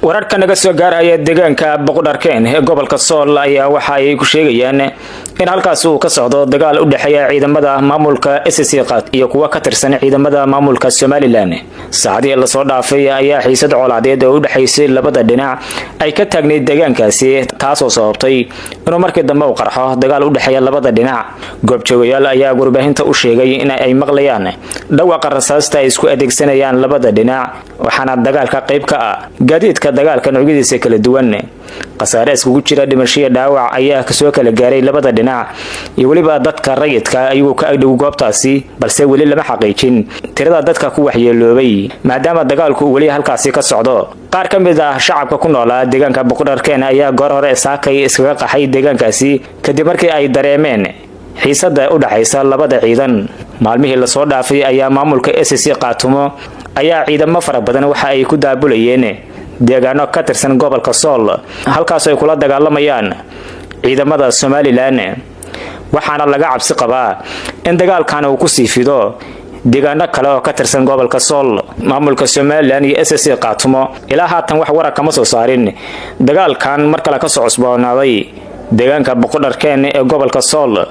wararka naga soo gaaraya deegaanka Boqorkeen ee gobolka Sool ayaa waxa ay ku sheegayaan in halkaas uu ka socdo dagaal u dhaxeeya ciidamada maamulka SSC iyo kuwa ka tirsan ciidamada maamulka Somaliland. Saacadii la soo dhaafay ayaa xiisad colaadeed oo u dhaxaysay labada dhinac ay ka taagneed deegaankaasi taasoo sababtay inuu markii dambe u qarxo dagaal u dhaxeeya labada dhinac. Goobjoogayaal ayaa warbaahinta u sheegay in ay maqlayaan dhawaaqa rasaasta ay isku adeegsanayaan labada dhinac waxaana dagaalka qayb ka ah gaadiidka dagaalka noocyadiisa kala duwan. Qasaare isku jira dhimasho dhaawac ayaa ka soo kala gaaray labada dhinac iyo waliba dadka rayidka ayuu ka agdhow goobtaasi balse wali lama xaqiijin tirada dadka ku waxyeeloobay maadaama dagaalku wali halkaasi ka socdo. qaar ka mid ah shacabka ku nool deegaanka Boqorkeen ayaa goor hore saakay iskaga qaxay deegaankaasi kadib markii ay dareemeen xiisada u dhaxaysa labada ciidan. maalmihii la soo dhaafay ayaa maamulka SSC qaatumo ayaa ciidamo fara badan waxa ay ku daabulayeen deegaano ka tirsan gobolka Sool halkaas ay kula dagaalamayaan ciidamada Somaliland waxaana laga cabsi qabaa in dagaalkan uu ku sii fido deegaano kale oo ka tirsan gobolka Sool. maamulka Somaliland iyo SSC qaatumo ilaa haatan wax warar kama soo saarin dagaalkan marka la ka soo cusboonaaday deegaanka Boqorkeen ee gobolka Sool.